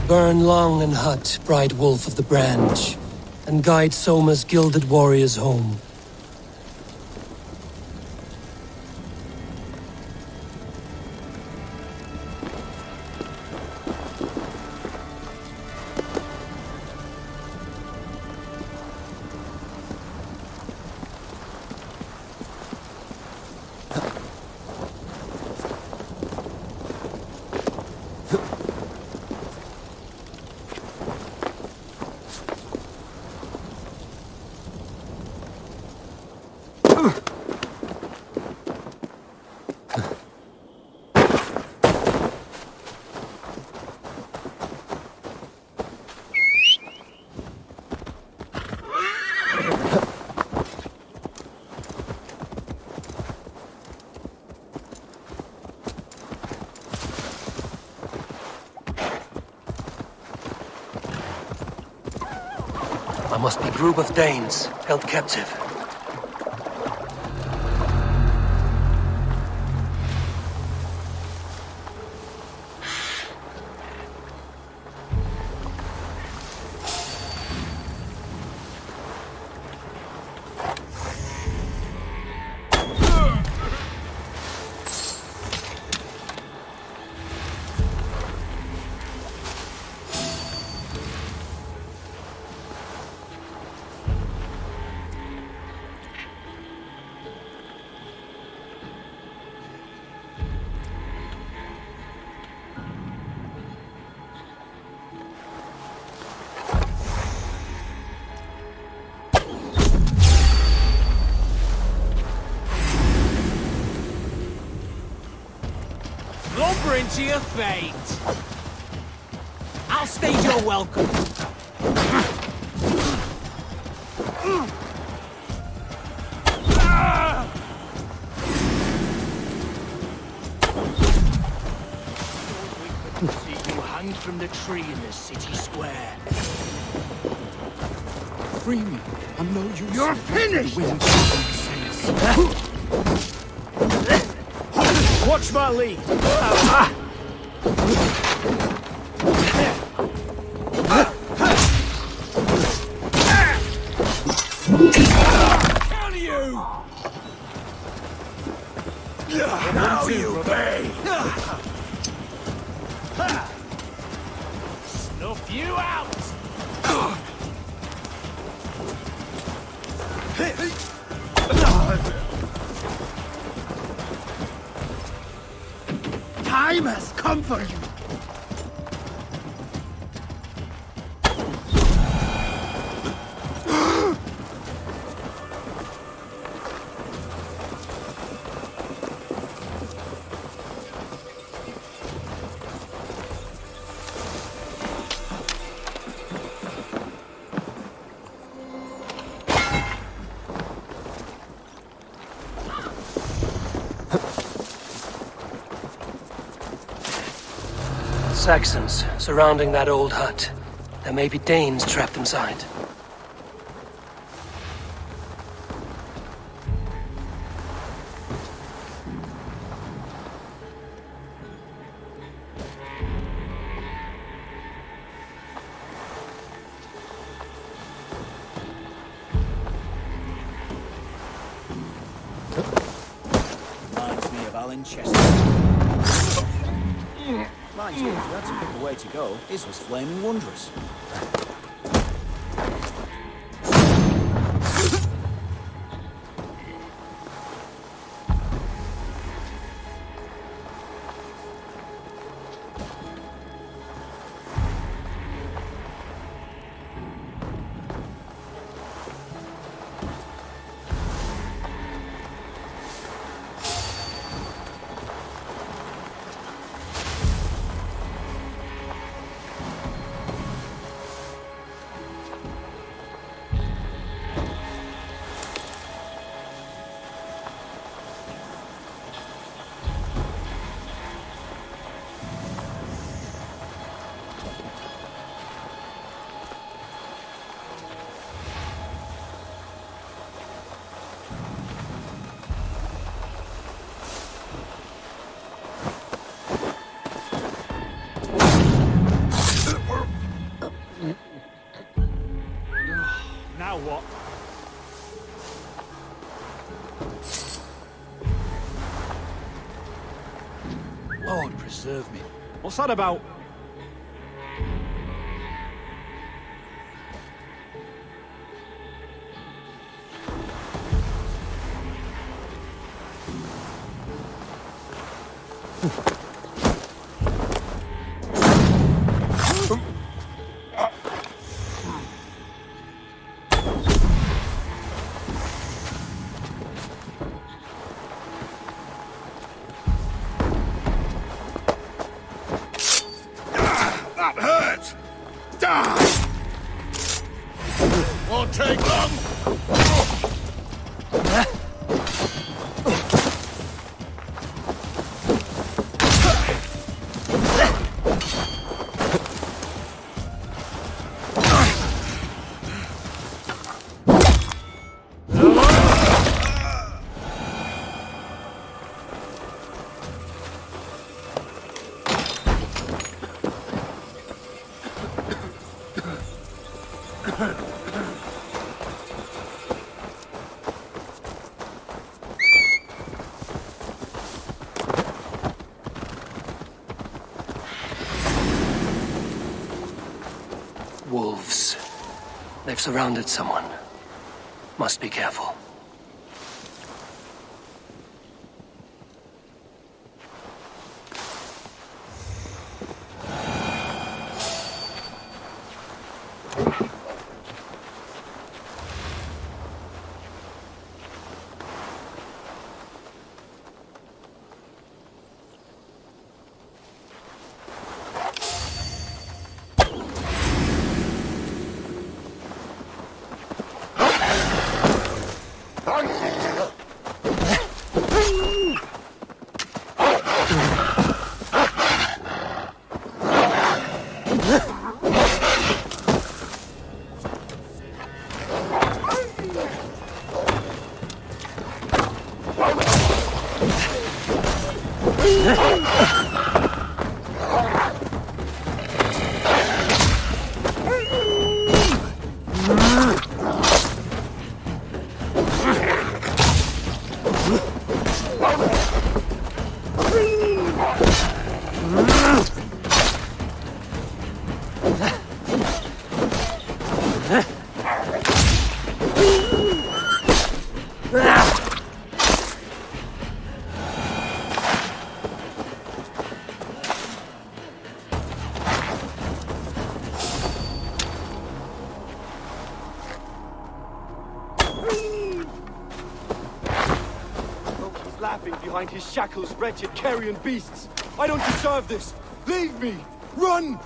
Burn long and hot, bright wolf of the branch, and guide Soma's gilded warriors home. Must be a group of Danes held captive. Into your fate. I'll stage your welcome. We couldn't see you hung from the tree in the city square. Free me. I'm no use. You're finished! Watch my lead. Can you? Now you pay. Snuff you out. Time has come for you. Saxons surrounding that old hut. There may be Danes trapped inside. Reminds me of Alan Chester. Mind you, if you had to pick a way to go, his was flaming wondrous. Now what? Lord preserve me. What's that about? That hurts! Die! Won't take long! Wolves. They've surrounded someone. Must be careful. Laughing behind his shackles, wretched carrion beasts. I don't deserve this. Leave me. Run!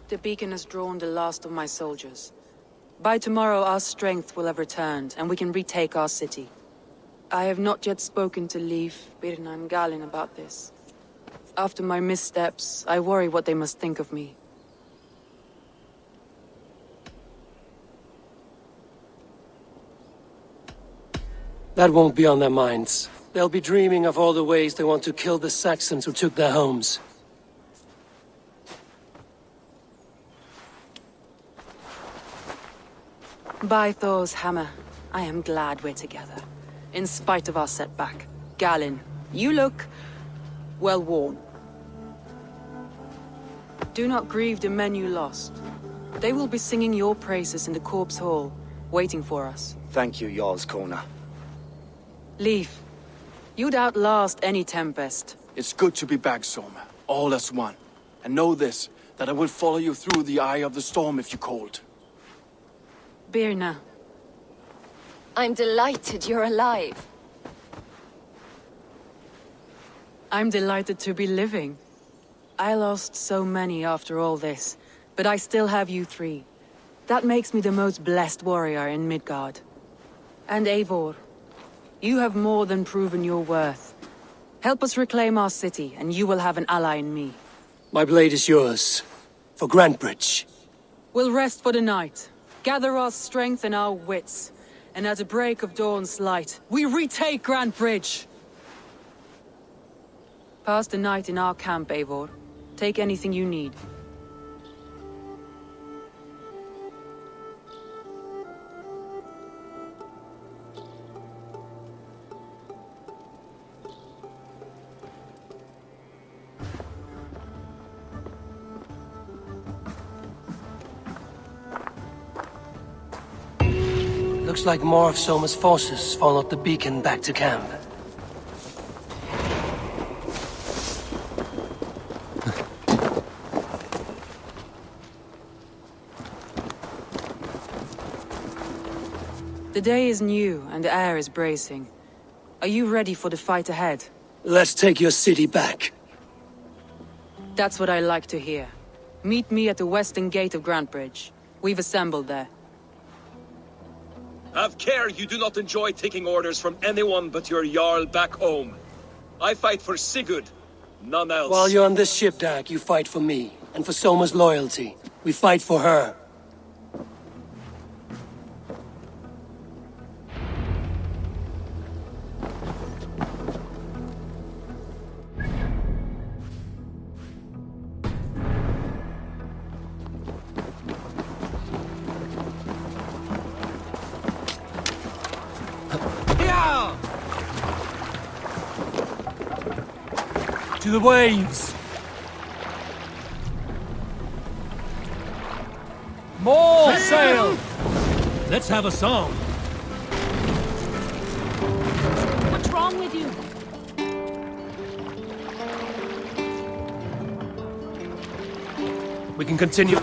The beacon has drawn the last of my soldiers. By tomorrow our strength will have returned, and we can retake our city. I have not yet spoken to Leif, Birna and Galin about this. After my missteps, I worry what they must think of me. That won't be on their minds. They'll be dreaming of all the ways they want to kill the Saxons who took their homes. By Thor's hammer, I am glad we're together. In spite of our setback. Galin, you look well worn. Do not grieve the men you lost. They will be singing your praises in the corpse hall, waiting for us. Thank you, Jarl's Corner. Leif, you'd outlast any tempest. It's good to be back, Soma. all as one. And know this, that I will follow you through the eye of the storm if you called. Birna. I'm delighted you're alive. I'm delighted to be living. I lost so many after all this, but I still have you three. That makes me the most blessed warrior in Midgard. And Eivor, you have more than proven your worth. Help us reclaim our city, and you will have an ally in me. My blade is yours. For Grantbridge. We'll rest for the night, gather our strength and our wits, and at the break of dawn's light, we retake Grantbridge! Pass the night in our camp, Eivor. Take anything you need. Looks like more of Soma's forces followed the beacon back to camp. The day is new, and the air is bracing. Are you ready for the fight ahead? Let's take your city back. That's what I like to hear. Meet me at the western gate of Grantbridge. We've assembled there. Have care you do not enjoy taking orders from anyone but your Jarl back home. I fight for Sigurd, none else. While you're on this ship, Dag, you fight for me. And for Soma's loyalty. We fight for her. To the waves! More sail! Let's have a song. What's wrong with you? We can continue.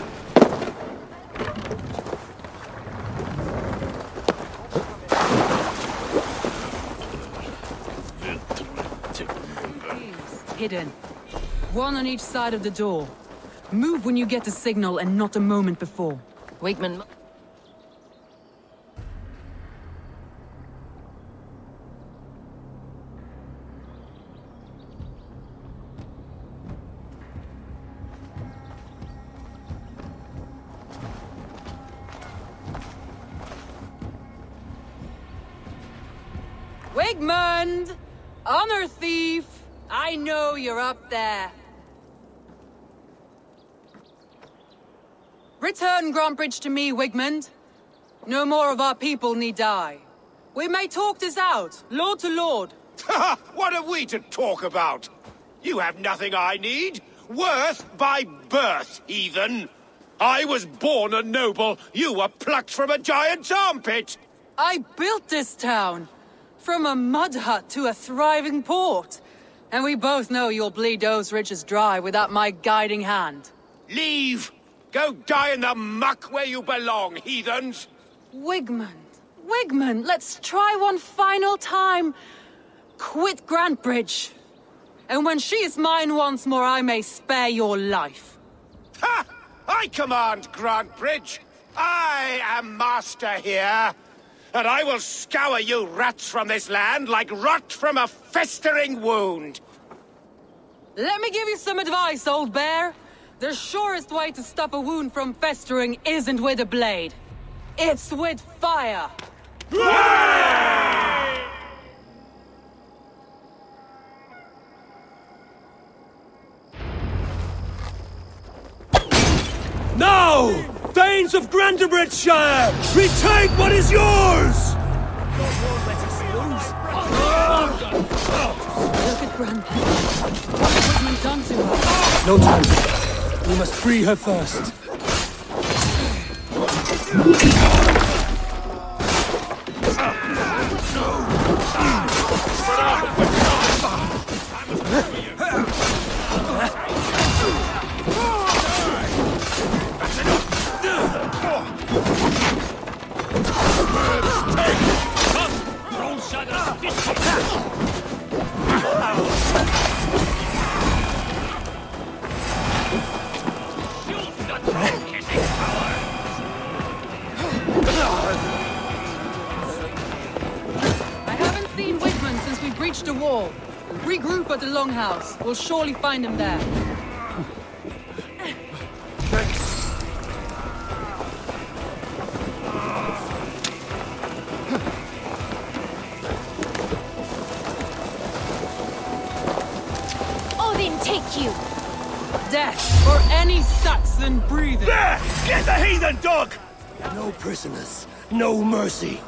Hidden. One on each side of the door. Move when you get the signal and not a moment before. Wakeman. Wigmund! Honor thief! I know you're up there. Return Grantbridge to me, Wigmund. No more of our people need die. We may talk this out, lord to lord. What have we to talk about? You have nothing I need. Worth by birth, heathen. I was born a noble. You were plucked from a giant's armpit. I built this town. From a mud hut to a thriving port. And we both know you'll bleed those riches dry without my guiding hand. Leave! Go die in the muck where you belong, heathens! Wigmund, let's try one final time. Quit Grantbridge. And when she is mine once more, I may spare your life. Ha! I command Grantbridge! I am master here! And I will scour you rats from this land like rot from a festering wound! Let me give you some advice, old bear. The surest way to stop a wound from festering isn't with a blade. It's with fire! Now! Thanes of Grantebridgeshire! Retake what is yours! Look at Grantbridge. What has Wigmund done to her? No time. We must free her first. I haven't seen Wigman since we breached the wall. Regroup at the Longhouse. We'll surely find him there. Odin take you! Death for any Saxon breathing! There! Get the heathen dog! No prisoners, no mercy.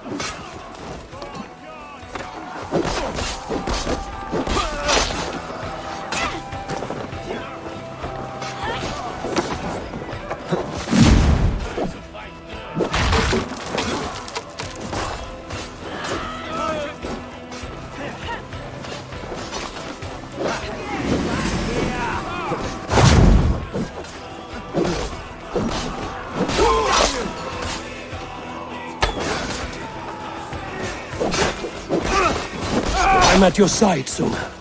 I'm at your side, Suna.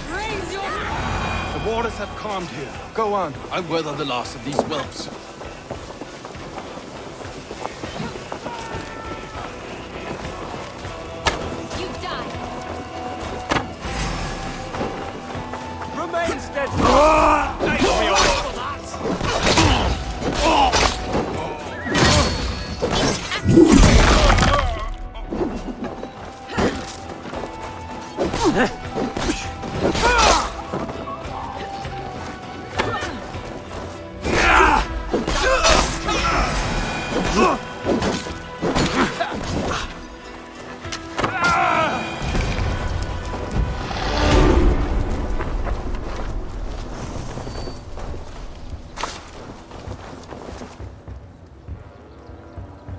Raise your... The waters have calmed here. Go on. I weather the last of these whelps. You die! Remain steadfast!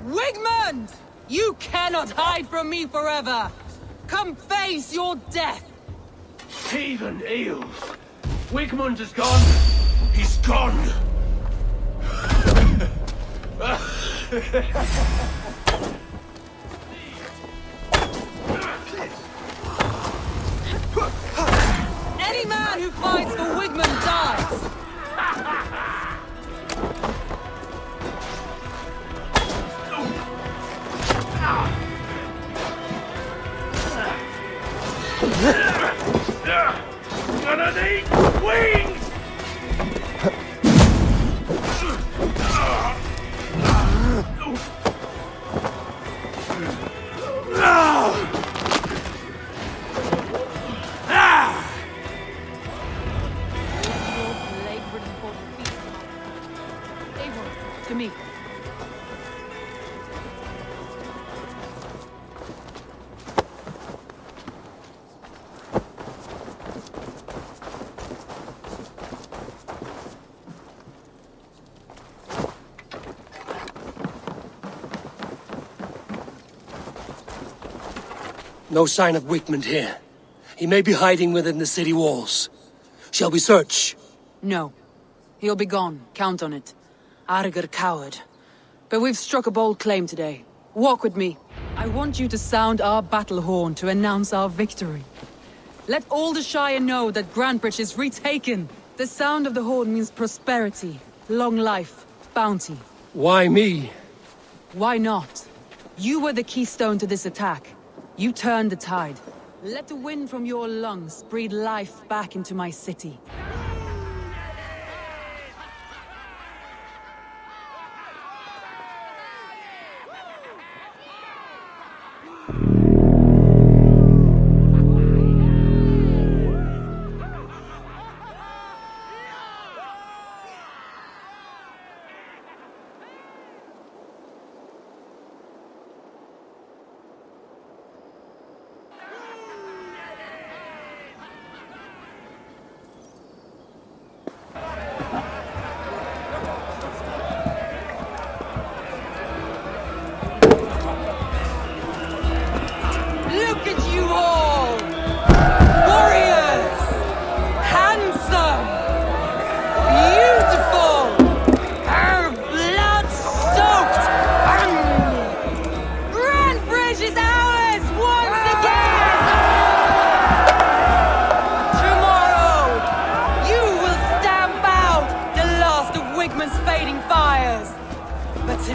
Wigmund! You cannot hide from me forever! Come face your death! Heathen eels! Wigmund is gone! He's gone! Any man who fights for Wigmund dies! Gonna need wings! To me. No sign of Wigmund here. He may be hiding within the city walls. Shall we search? No. He'll be gone. Count on it. Arger coward. But we've struck a bold claim today. Walk with me. I want you to sound our battle horn to announce our victory. Let all the Shire know that Grantbridge is retaken. The sound of the horn means prosperity, long life, bounty. Why me? Why not? You were the keystone to this attack. You turned the tide. Let the wind from your lungs breathe life back into my city.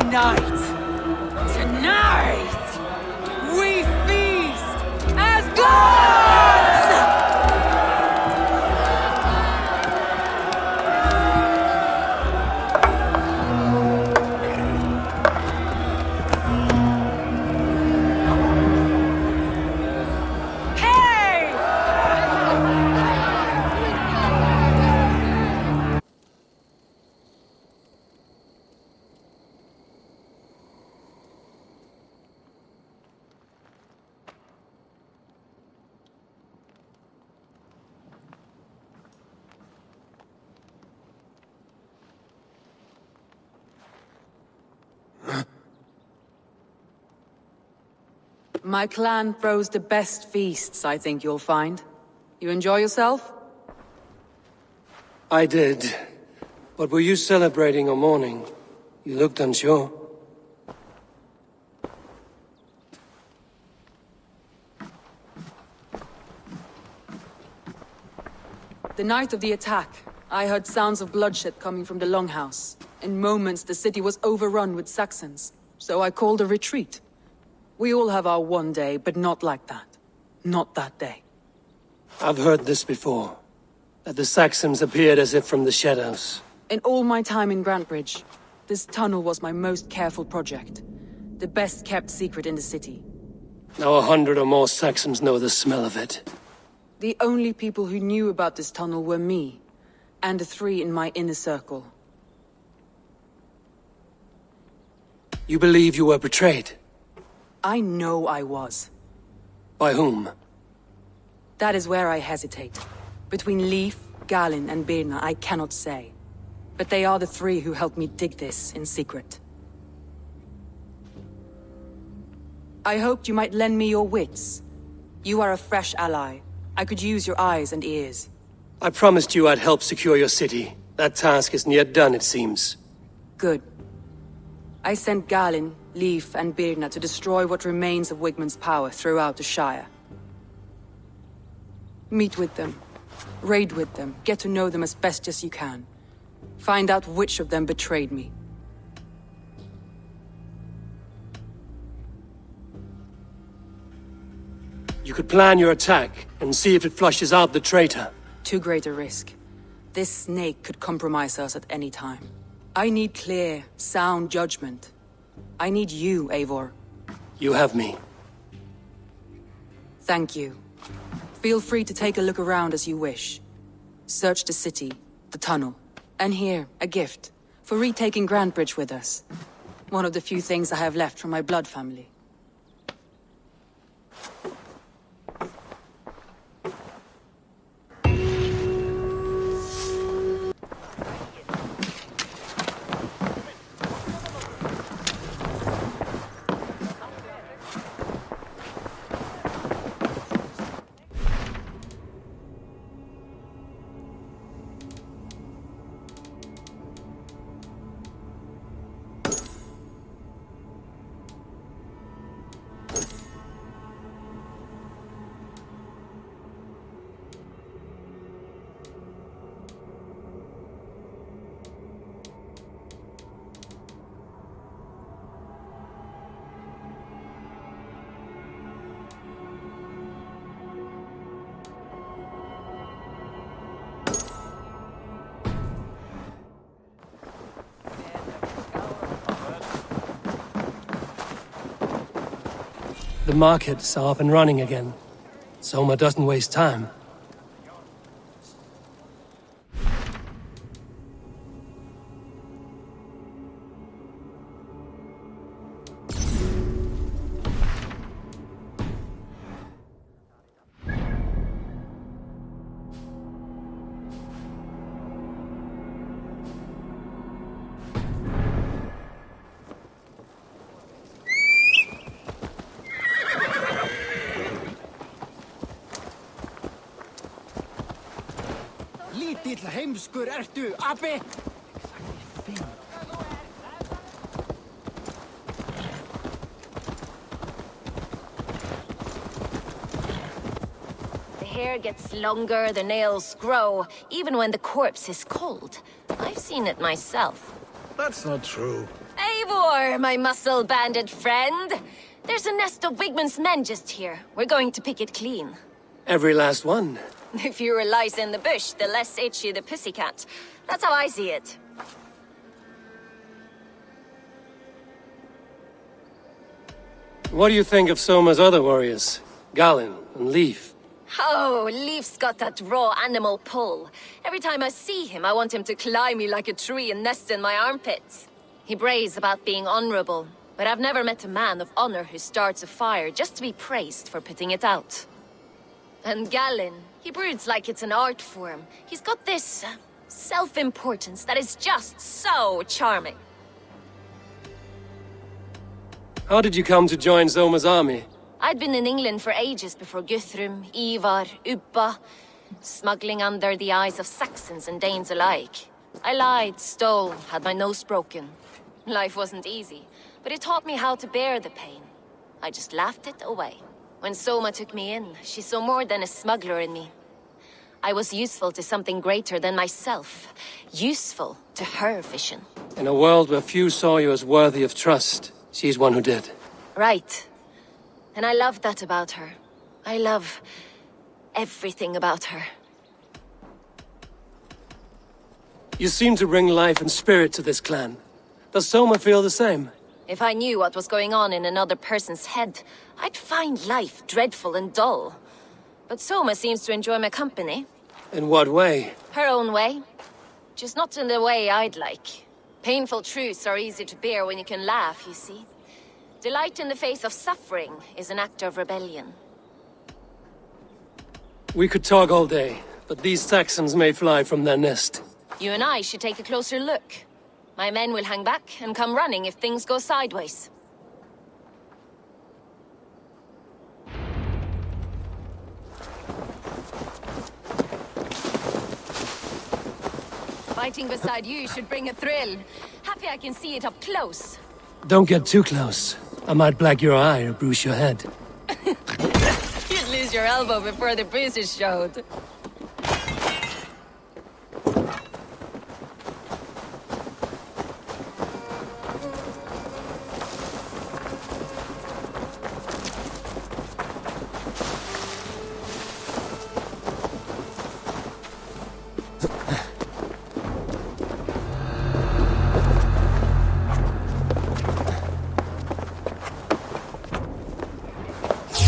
Tonight, we feast as gods! Hey! My clan throws the best feasts, I think you'll find. You enjoy yourself? I did. But were you celebrating or mourning? You looked unsure. The night of the attack, I heard sounds of bloodshed coming from the Longhouse. In moments, the city was overrun with Saxons, so I called a retreat. We all have our one day, but not like that. Not that day. I've heard this before. That the Saxons appeared as if from the shadows. In all my time in Grantbridge, this tunnel was my most careful project. The best kept secret in the city. Now 100 or more Saxons know the smell of it. The only people who knew about this tunnel were me, and the 3 in my inner circle. You believe you were betrayed? I know I was. By whom? That is where I hesitate. Between Leif, Galin, and Birna, I cannot say. But they are the 3 who helped me dig this in secret. I hoped you might lend me your wits. You are a fresh ally. I could use your eyes and ears. I promised you I'd help secure your city. That task isn't yet done, it seems. Good. I sent Galin, Leif, and Birna to destroy what remains of Wigmund's power throughout the Shire. Meet with them. Raid with them. Get to know them as best as you can. Find out which of them betrayed me. You could plan your attack and see if it flushes out the traitor. Too great a risk. This snake could compromise us at any time. I need clear, sound judgment. I need you, Eivor. You have me. Thank you. Feel free to take a look around as you wish. Search the city, the tunnel, and here, a gift, for retaking Grantbridge with us. One of the few things I have left from my blood family. The markets are up and running again. Soma doesn't waste time. Lítill heimskur ertu, api! The hair gets longer, the nails grow, even when the corpse is cold. I've seen it myself. That's not true. Eivor! Ivor, my muscle-banded friend. There's a nest of Wigman's men just here. We're going to pick it clean. Every last one. The fewer lies in the bush, the less itchy the pussycat. That's how I see it. What do you think of Soma's other warriors? Galin and Leaf? Oh, Leaf's got that raw animal pull. Every time I see him, I want him to climb me like a tree and nest in my armpits. He brays about being honorable, but I've never met a man of honor who starts a fire just to be praised for putting it out. And Galin, he broods like it's an art form. He's got this self-importance that is just so charming. How did you come to join Soma's army? I'd been in England for ages before Guthrum, Ivar, Ubba, smuggling under the eyes of Saxons and Danes alike. I lied, stole, had my nose broken. Life wasn't easy, but it taught me how to bear the pain. I just laughed it away. When Soma took me in, she saw more than a smuggler in me. I was useful to something greater than myself. Useful to her vision. In a world where few saw you as worthy of trust, she's one who did. Right. And I love that about her. I love everything about her. You seem to bring life and spirit to this clan. Does Soma feel the same? If I knew what was going on in another person's head, I'd find life dreadful and dull. But Soma seems to enjoy my company. In what way? Her own way. Just not in the way I'd like. Painful truths are easy to bear when you can laugh, you see. Delight in the face of suffering is an act of rebellion. We could talk all day, but these Saxons may fly from their nest. You and I should take a closer look. My men will hang back and come running if things go sideways. Fighting beside you should bring a thrill. Happy I can see it up close. Don't get too close. I might black your eye or bruise your head. You'd lose your elbow before the bruises showed.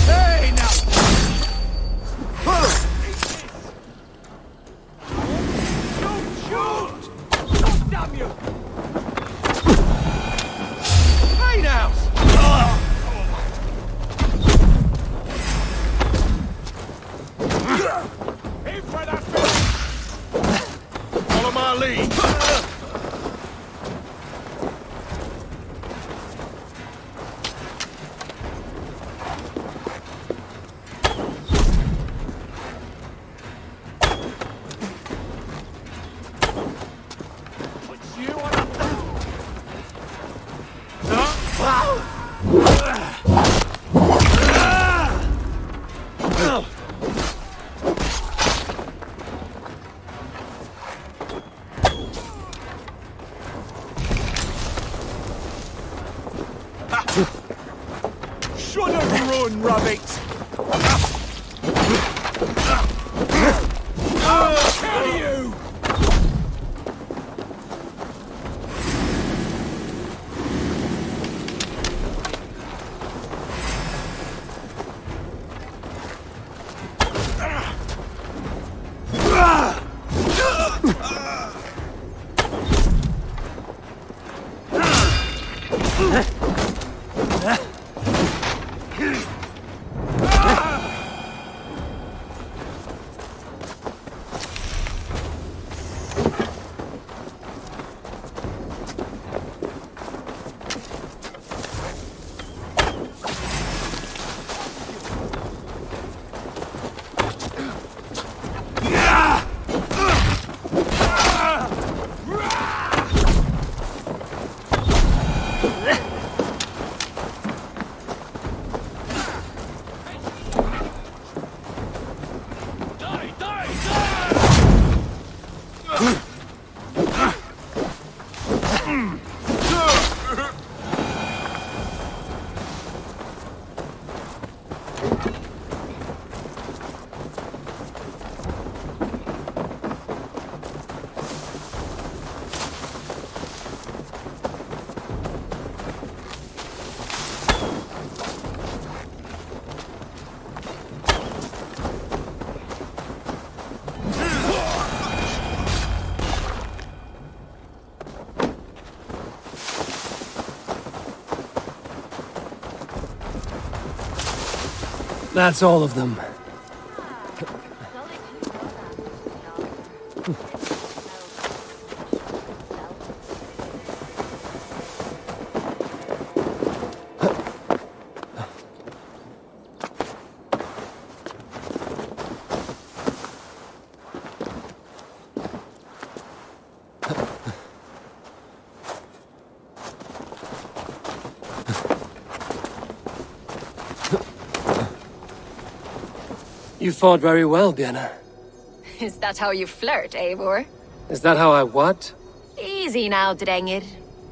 Hey, now! Don't shoot! Stop, damn you! Hey, now! Aim for that fish! Follow my lead! You want Should have run, rabbit! I'll kill you! That's all of them. You fought very well, Birna. Is that how you flirt, Eivor? Is that how I what? Easy now, Drengir.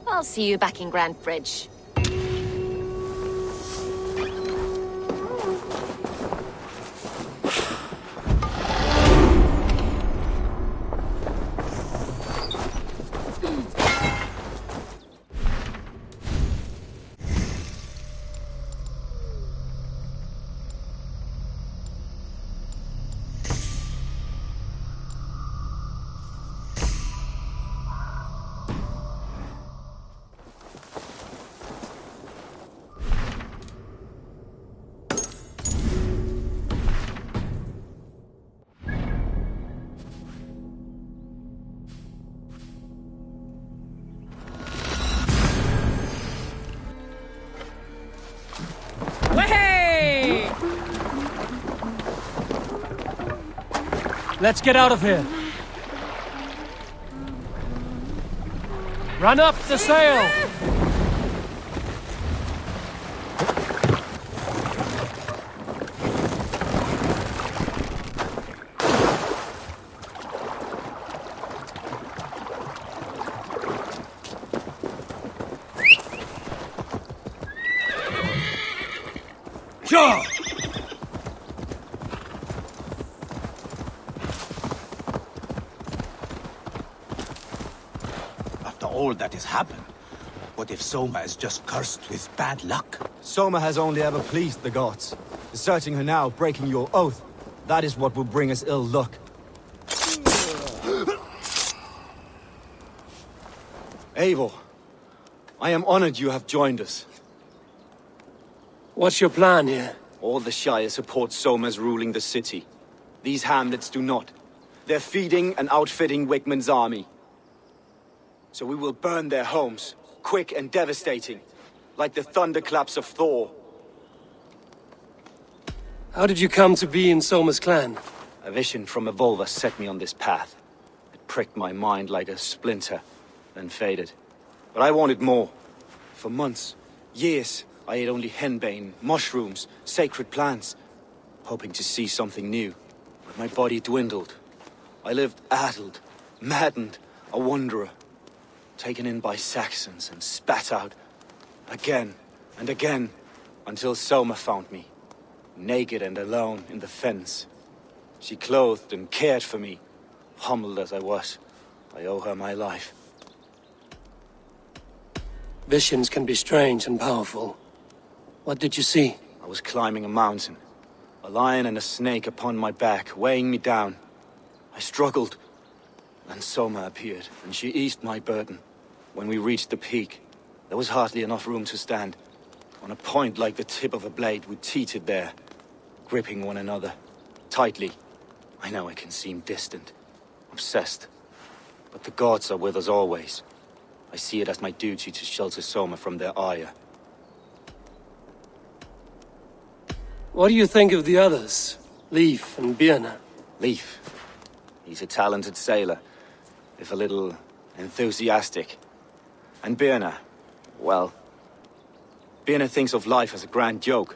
I'll see you back in Grand Bridge. Let's get out of here. Run up the sail! Sure! All that has happened. What if Soma is just cursed with bad luck? Soma has only ever pleased the gods. Deserting her now, breaking your oath, that is what will bring us ill luck. Eivor, I am honored you have joined us. What's your plan here? All the Shire support Soma's ruling the city. These hamlets do not. They're feeding and outfitting Wigmund's army. So we will burn their homes, quick and devastating, like the thunderclaps of Thor. How did you come to be in Soma's clan? A vision from Evolva set me on this path. It pricked my mind like a splinter, then faded. But I wanted more. For months, years, I ate only henbane, mushrooms, sacred plants, hoping to see something new. But my body dwindled. I lived addled, maddened, a wanderer. Taken in by Saxons and spat out again and again until Soma found me, naked and alone in the fens. She clothed and cared for me, humbled as I was. I owe her my life. Visions can be strange and powerful. What did you see? I was climbing a mountain, a lion and a snake upon my back, weighing me down. I struggled. Then Soma appeared, and she eased my burden. When we reached the peak, there was hardly enough room to stand. On a point like the tip of a blade, we teetered there, gripping one another, tightly. I know I can seem distant, obsessed, but the gods are with us always. I see it as my duty to shelter Soma from their ire. What do you think of the others? Leif and Birna? Leif. He's a talented sailor, if a little enthusiastic. And Birna, well, Birna thinks of life as a grand joke.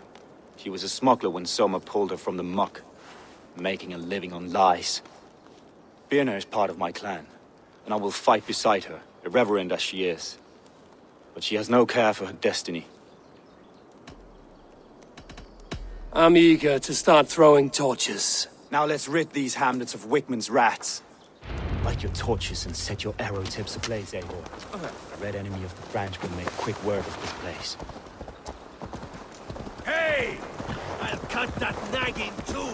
She was a smuggler when Soma pulled her from the muck, making a living on lies. Birna is part of my clan, and I will fight beside her, irreverent as she is. But she has no care for her destiny. I'm eager to start throwing torches. Now let's rid these hamlets of Wigmund's rats. Light your torches and set your arrow tips ablaze, Eivor. A red enemy of the branch will make quick work of this place. Hey! I'll cut that nag in two!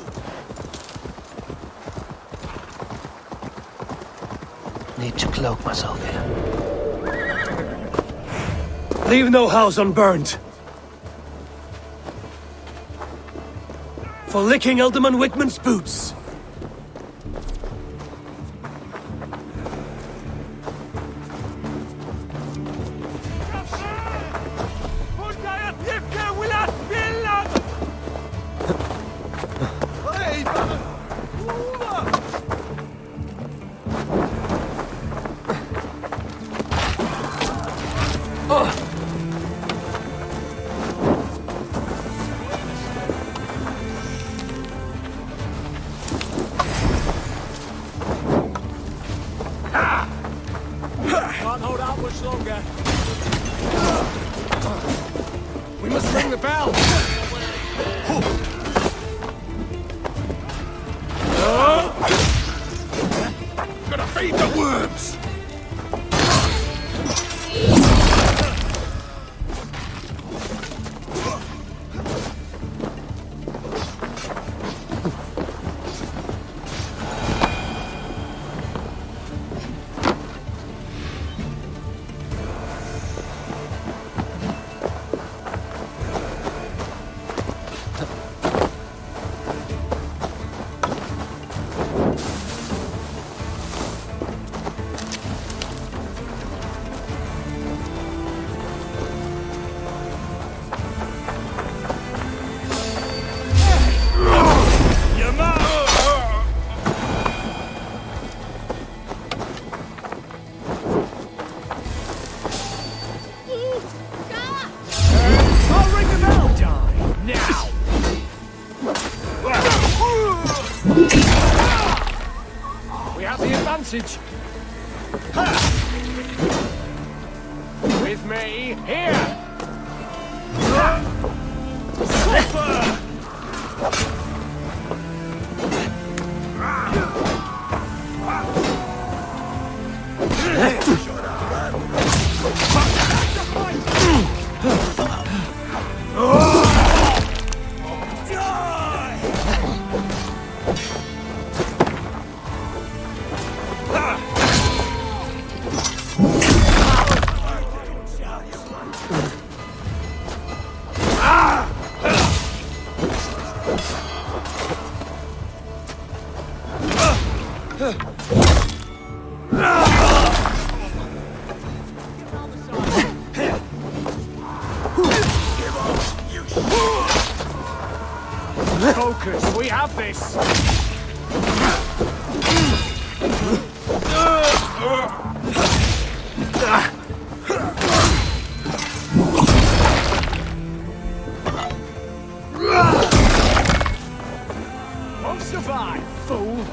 Need to cloak myself here. Leave no house unburned. For licking Alderman Wickman's boots. Can't hold out much longer. We must ring the bell. Gonna feed the worms! We have the advantage. With me, here! Focus, we have this! Won't survive, fool!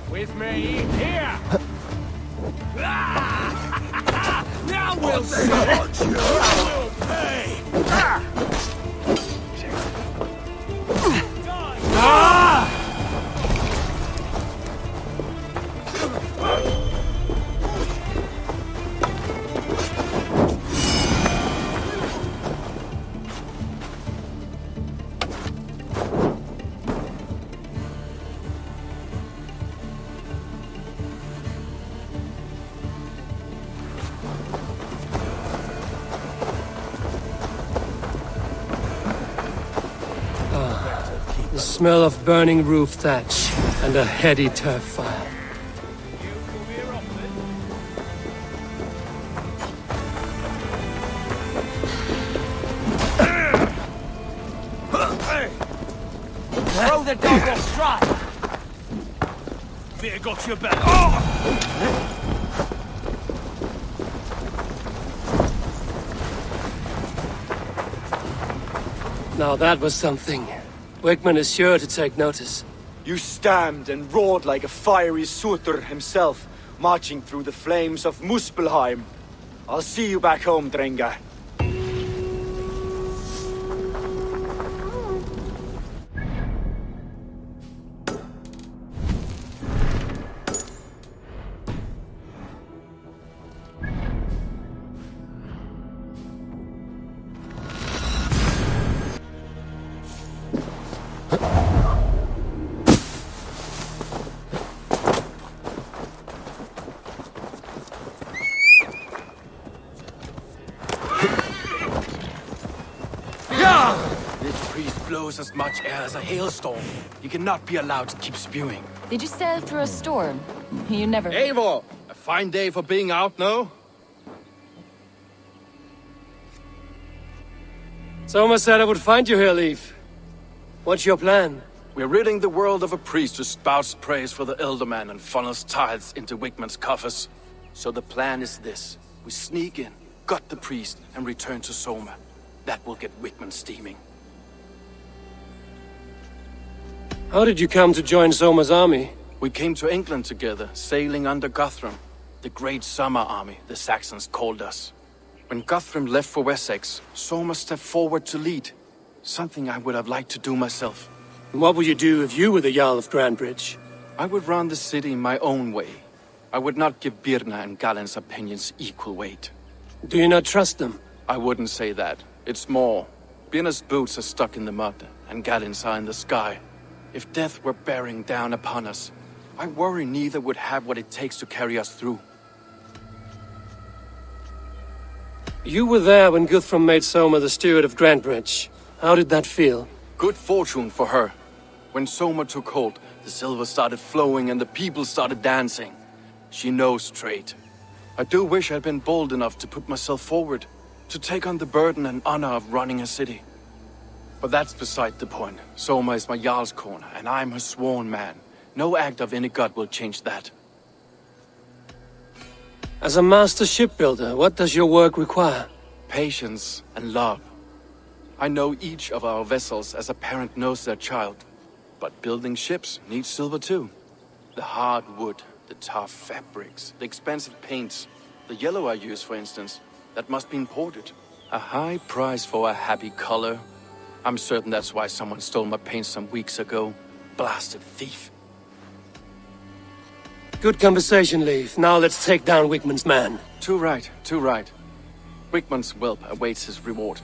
With me, here! Now we'll see! We'll pay! The smell of burning roof thatch and a heady turf fire. Throw the dog or strike! Fear got your back. Now that was something. Wickman is sure to take notice. You stamped and roared like a fiery Surtur himself, marching through the flames of Muspelheim. I'll see you back home, Drenga. blows as much air as a hailstorm. You cannot be allowed to keep spewing. Did you sail through a storm? You never... Eivor! A fine day for being out, no? Soma said I would find you here, Leif. What's your plan? We're ridding the world of a priest who spouts praise for the Elderman and funnels tithes into Wigman's coffers. So the plan is this. We sneak in, gut the priest, and return to Soma. That will get Wigman steaming. How did you come to join Soma's army? We came to England together, sailing under Guthrum. The Great Summer Army, the Saxons called us. When Guthrum left for Wessex, Soma stepped forward to lead. Something I would have liked to do myself. What would you do if you were the Jarl of Grandbridge? I would run the city my own way. I would not give Birna and Galen's opinions equal weight. Do you not trust them? I wouldn't say that. It's more. Birna's boots are stuck in the mud, and Galen's are in the sky. If death were bearing down upon us, I worry neither would have what it takes to carry us through. You were there when Guthrum made Soma the steward of Grandbridge. How did that feel? Good fortune for her. When Soma took hold, the silver started flowing and the people started dancing. She knows trade. I do wish I'd been bold enough to put myself forward, to take on the burden and honor of running a city. But that's beside the point. Soma is my Jarl's corner, and I'm her sworn man. No act of any god will change that. As a master shipbuilder, what does your work require? Patience and love. I know each of our vessels as a parent knows their child. But building ships needs silver too. The hard wood, the tough fabrics, the expensive paints. The yellow I use, for instance, that must be imported. A high price for a happy color. I'm certain that's why someone stole my paint some weeks ago. Blasted thief. Good conversation, Leif. Now let's take down Wigman's man. Too right, too right. Wigman's whelp awaits his reward.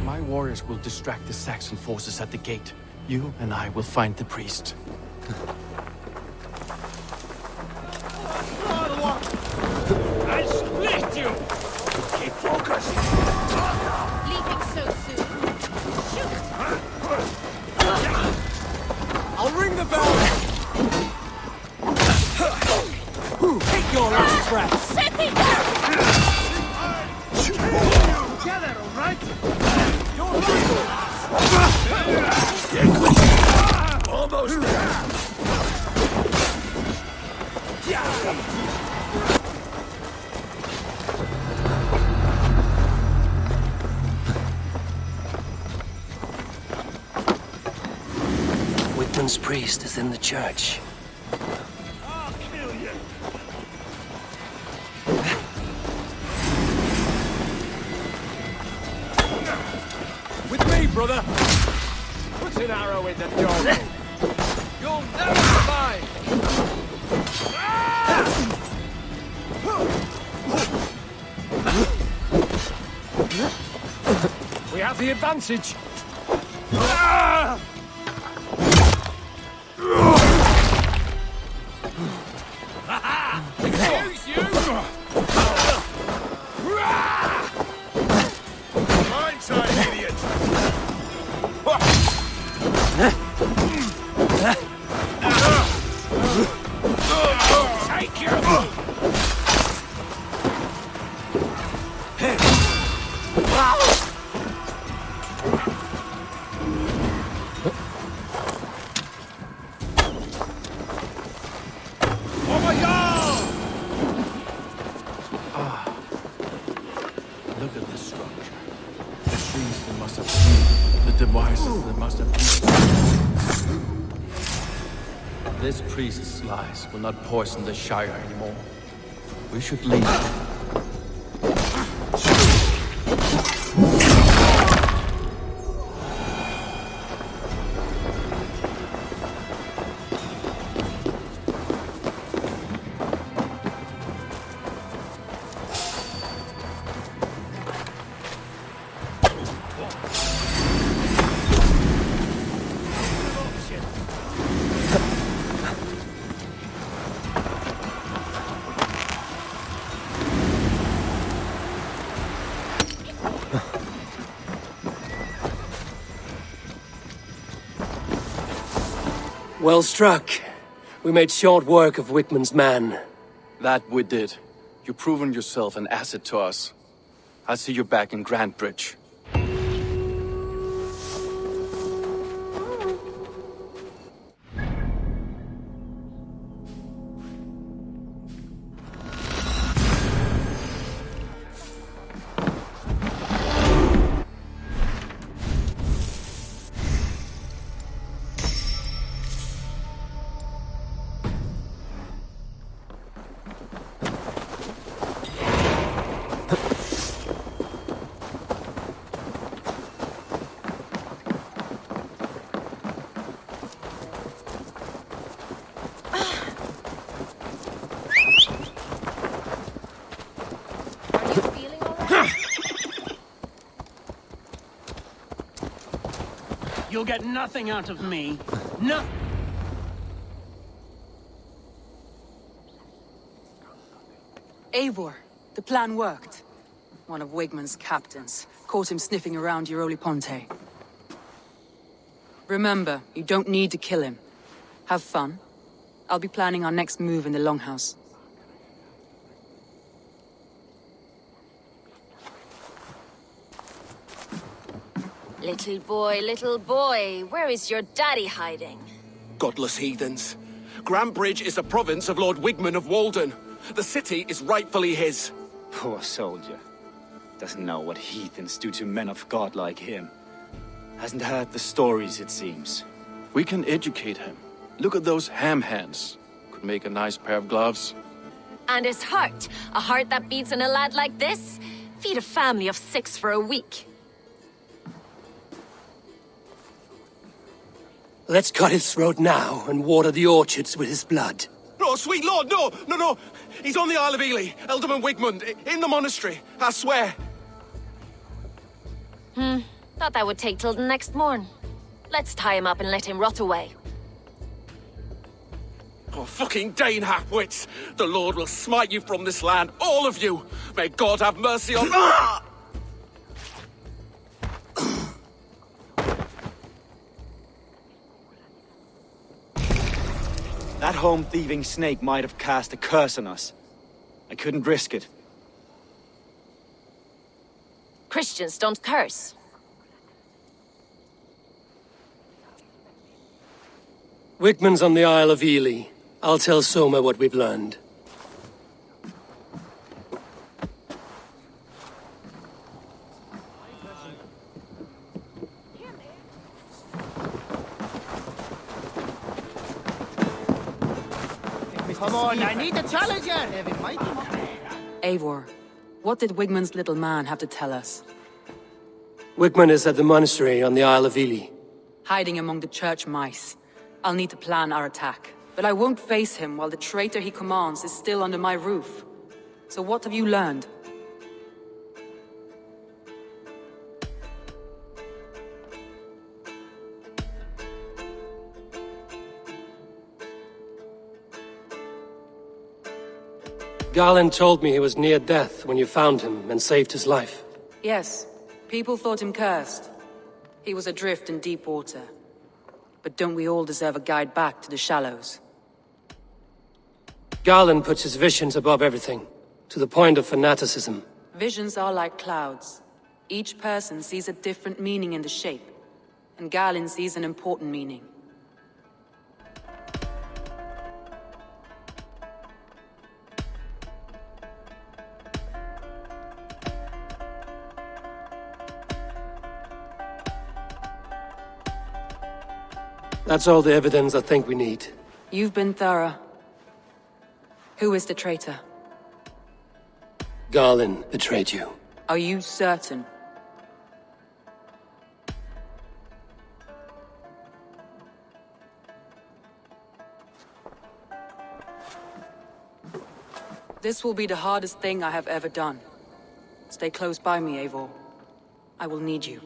My warriors will distract the Saxon forces at the gate. You and I will find the priest. I split you! Keep focused! Leaving so soon. I'll ring the bell! Take your last breath! Set him down! Get it, all right? Almost there! Wigman's priest is in the church. I'll kill you! With me, brother! Put an arrow in the dog! You'll never survive! We have the advantage! Excuse you! Blindside, idiot! Take your... Oh my God! Look at this structure. The trees they must have seen. The devices they must have used. This priest's lies will not poison the Shire anymore. We should leave. Well struck. We made short work of Wickman's man. That we did. You've proven yourself an asset to us. I'll see you back in Grantbridge. Are you feeling all right? You'll get nothing out of me. No. Eivor, the plan worked. One of Wigman's captains caught him sniffing around Euroli Ponte. Remember, you don't need to kill him. Have fun. I'll be planning our next move in the Longhouse. Little boy, where is your daddy hiding? Godless heathens. Grantbridge is a province of Lord Wigman of Walden. The city is rightfully his. Poor soldier. Doesn't know what heathens do to men of God like him. Hasn't heard the stories, it seems. We can educate him. Look at those ham hands. Could make a nice pair of gloves. And his heart. A heart that beats in a lad like this? Feed a family of 6 for a week. Let's cut his throat now and water the orchards with his blood. No, sweet lord, no! He's on the Isle of Ely, Ealdorman Wigmund, in the monastery, I swear. Thought that would take till the next morn. Let's tie him up and let him rot away. Oh, fucking Dane half-wits! The Lord will smite you from this land, all of you! May God have mercy on... That home-thieving snake might have cast a curse on us. I couldn't risk it. Christians don't curse. Wickman's on the Isle of Ely. I'll tell Soma what we've learned. Come on, I need a challenger. Eivor, what did Wigman's little man have to tell us? Wickman is at the monastery on the Isle of Ely. Hiding among the church mice. I'll need to plan our attack. But I won't face him while the traitor he commands is still under my roof. So what have you learned? Garland told me he was near death when you found him and saved his life. Yes, people thought him cursed. He was adrift in deep water. But don't we all deserve a guide back to the shallows? Garland puts his visions above everything, to the point of fanaticism. Visions are like clouds. Each person sees a different meaning in the shape, and Garland sees an important meaning. That's all the evidence I think we need. You've been thorough. Who is the traitor? Garland betrayed you. Are you certain? This will be the hardest thing I have ever done. Stay close by me, Eivor. I will need you.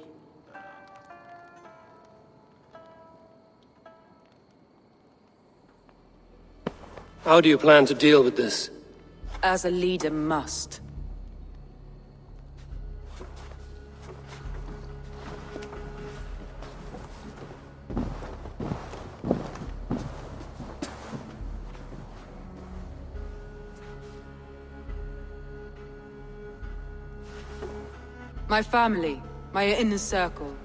How do you plan to deal with this? As a leader must. My family, my inner circle.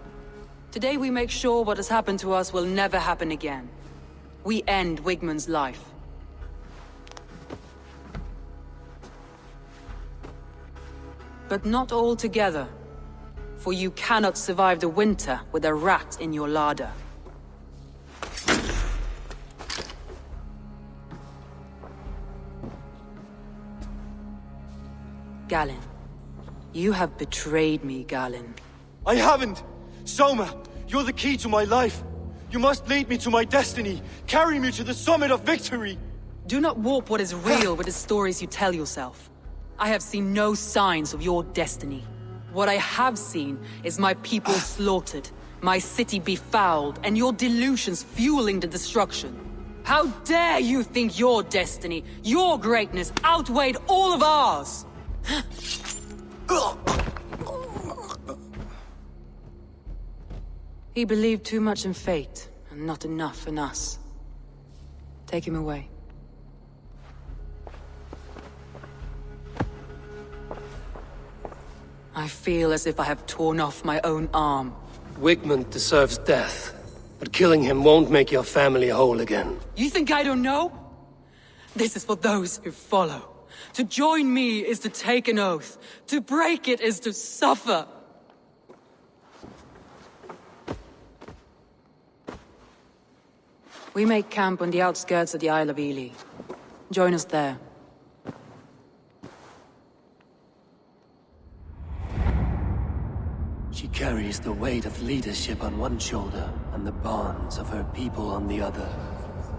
Today we make sure what has happened to us will never happen again. We end Wigmund's life. But not all together. For you cannot survive the winter with a rat in your larder. Galen. You have betrayed me, Galen. I haven't! Soma, you're the key to my life. You must lead me to my destiny. Carry me to the summit of victory. Do not warp what is real with the stories you tell yourself. I have seen no signs of your destiny. What I have seen is my people slaughtered, my city befouled, and your delusions fueling the destruction. How dare you think your destiny, your greatness, outweighed all of ours? He believed too much in fate, and not enough in us. Take him away. I feel as if I have torn off my own arm. Wigmund deserves death, but killing him won't make your family whole again. You think I don't know? This is for those who follow. To join me is to take an oath. To break it is to suffer. We make camp on the outskirts of the Isle of Ely. Join us there. She carries the weight of leadership on one shoulder and the bonds of her people on the other.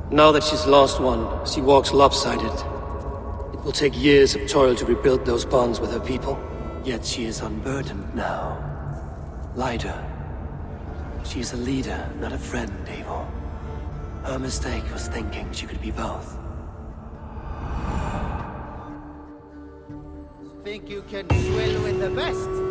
Now that she's lost one, she walks lopsided. It will take years of toil to rebuild those bonds with her people. Yet she is unburdened now. Lighter. She is a leader, not a friend, Eivor. Her mistake was thinking she could be both. Think you can swell with the best?